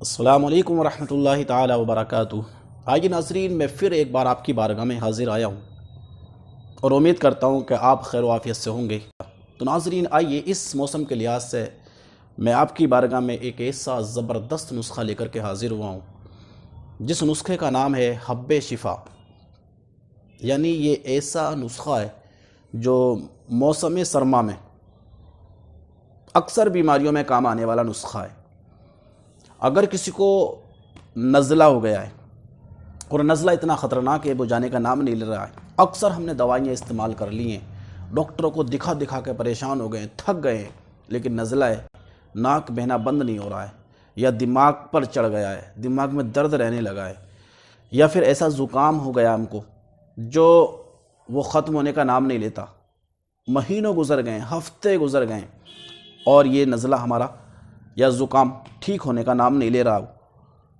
السلام علیکم ورحمۃ اللہ تعالی وبرکاتہ۔ آئیے ناظرین، میں پھر ایک بار آپ کی بارگاہ میں حاضر آیا ہوں اور امید کرتا ہوں کہ آپ خیر و عافیت سے ہوں گے۔ تو ناظرین، آئیے اس موسم کے لحاظ سے میں آپ کی بارگاہ میں ایک ایسا زبردست نسخہ لے کر کے حاضر ہوا ہوں جس نسخے کا نام ہے حب شفا۔ یعنی یہ ایسا نسخہ ہے جو موسم سرما میں اکثر بیماریوں میں کام آنے والا نسخہ ہے۔ اگر کسی کو نزلہ ہو گیا ہے اور نزلہ اتنا خطرناک ہے وہ جانے کا نام نہیں لے رہا ہے، اکثر ہم نے دوائیاں استعمال کر لی ہیں، ڈاکٹروں کو دکھا دکھا کے پریشان ہو گئے ہیں، تھک گئے ہیں، لیکن نزلہ ہے، ناک بہنا بند نہیں ہو رہا ہے، یا دماغ پر چڑھ گیا ہے، دماغ میں درد رہنے لگا ہے، یا پھر ایسا زکام ہو گیا ہم کو جو وہ ختم ہونے کا نام نہیں لیتا، مہینوں گزر گئے، ہفتے گزر گئے اور یہ نزلہ ہمارا یا زکام ٹھیک ہونے کا نام نہیں لے رہا ہو،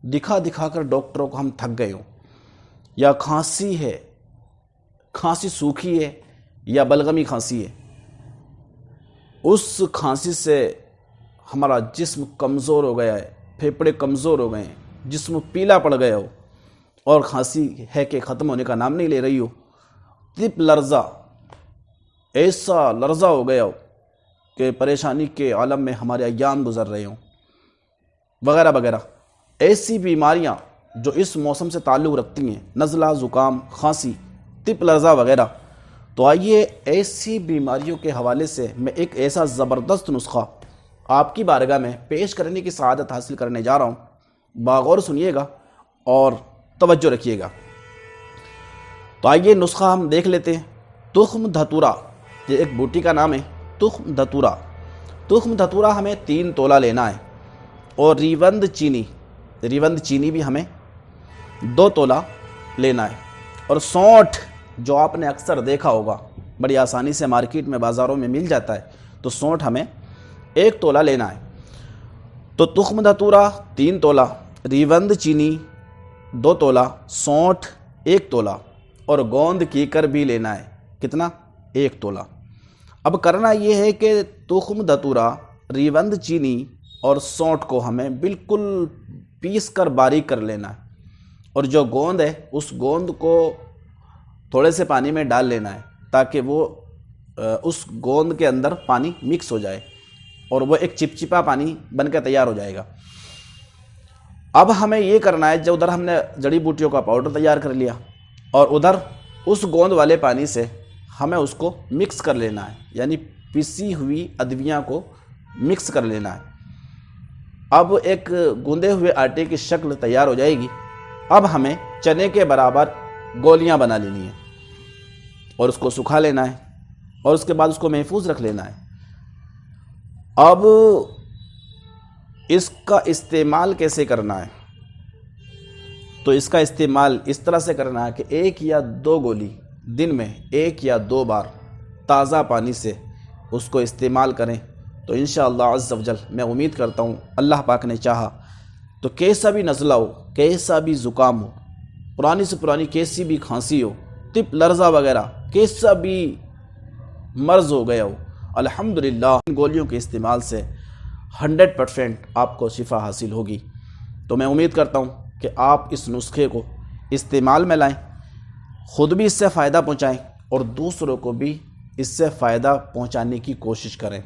دکھا دکھا کر ڈاکٹروں کو ہم تھک گئے ہوں، یا کھانسی ہے، کھانسی سوکھی ہے یا بلغمی کھانسی ہے، اس کھانسی سے ہمارا جسم کمزور ہو گیا ہے، پھیپھڑے کمزور ہو گئے ہیں، جسم پیلا پڑ گیا ہو اور کھانسی ہے کہ ختم ہونے کا نام نہیں لے رہی ہو، تپ لرزہ، ایسا لرزہ ہو گیا ہو کہ پریشانی کے عالم میں ہمارے ایام گزر رہے ہوں، وغیرہ وغیرہ، ایسی بیماریاں جو اس موسم سے تعلق رکھتی ہیں، نزلہ، زکام، کھانسی، تپ لرزہ وغیرہ۔ تو آئیے ایسی بیماریوں کے حوالے سے میں ایک ایسا زبردست نسخہ آپ کی بارگاہ میں پیش کرنے کی سعادت حاصل کرنے جا رہا ہوں۔ باغور سنیے گا اور توجہ رکھیے گا۔ تو آئیے نسخہ ہم دیکھ لیتے ہیں۔ تخم دھتورا، یہ ایک بوٹی کا نام ہے، تخم دھتورا۔ تخم دھتورا ہمیں 3 تولہ لینا ہے، اور ریوند چینی بھی ہمیں 2 تولہ لینا ہے، اور سونٹھ جو آپ نے اکثر دیکھا ہوگا، بڑی آسانی سے مارکیٹ میں بازاروں میں مل جاتا ہے، تو سونٹھ ہمیں 1 تولہ لینا ہے۔ تو تخم دھتورا 3 تولہ، ریوند چینی 2 تولہ، سونٹھ 1 تولہ، اور گوند کیکر بھی لینا ہے۔ کتنا؟ 1 تولہ۔ اب کرنا یہ ہے کہ تخم دھتورا، ریوند چینی اور سونٹھ کو ہمیں بالکل پیس کر باریک کر لینا ہے، اور جو گوند ہے اس گوند کو تھوڑے سے پانی میں ڈال لینا ہے تاکہ وہ اس گوند کے اندر پانی مکس ہو جائے اور وہ ایک چپچپا پانی بن کے تیار ہو جائے گا۔ اب ہمیں یہ کرنا ہے، جو ادھر ہم نے جڑی بوٹیوں کا پاؤڈر تیار کر لیا اور ادھر اس گوند والے پانی سے ہمیں اس کو مکس کر لینا ہے، یعنی پسی ہوئی ادویاں کو مکس کر لینا ہے۔ اب ایک گوندے ہوئے آٹے کی شکل تیار ہو جائے گی۔ اب ہمیں چنے کے برابر گولیاں بنا لینی ہیں اور اس کو سکھا لینا ہے، اور اس کے بعد اس کو محفوظ رکھ لینا ہے۔ اب اس کا استعمال کیسے کرنا ہے؟ تو اس کا استعمال اس طرح سے کرنا ہے کہ 1 یا 2 گولی دن میں 1 یا 2 بار تازہ پانی سے اس کو استعمال کریں، تو انشاءاللہ عز و جل میں امید کرتا ہوں اللہ پاک نے چاہا تو کیسا بھی نزلہ ہو، کیسا بھی زکام ہو، پرانی سے پرانی کیسی بھی کھانسی ہو، تپ لرزہ وغیرہ کیسا بھی مرض ہو گیا ہو، الحمدللہ ان گولیوں کے استعمال سے 100% آپ کو شفا حاصل ہوگی۔ تو میں امید کرتا ہوں کہ آپ اس نسخے کو استعمال میں لائیں، خود بھی اس سے فائدہ پہنچائیں اور دوسروں کو بھی اس سے فائدہ پہنچانے کی کوشش کریں۔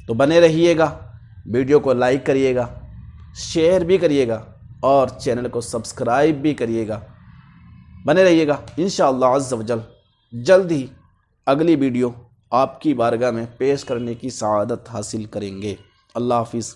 تو بنے رہیے گا، ویڈیو کو لائک کریے گا، شیئر بھی کریے گا، اور چینل کو سبسکرائب بھی کریے گا۔ بنے رہیے گا، انشاءاللہ عز و جل جلد ہی اگلی ویڈیو آپ کی بارگاہ میں پیش کرنے کی سعادت حاصل کریں گے۔ اللہ حافظ۔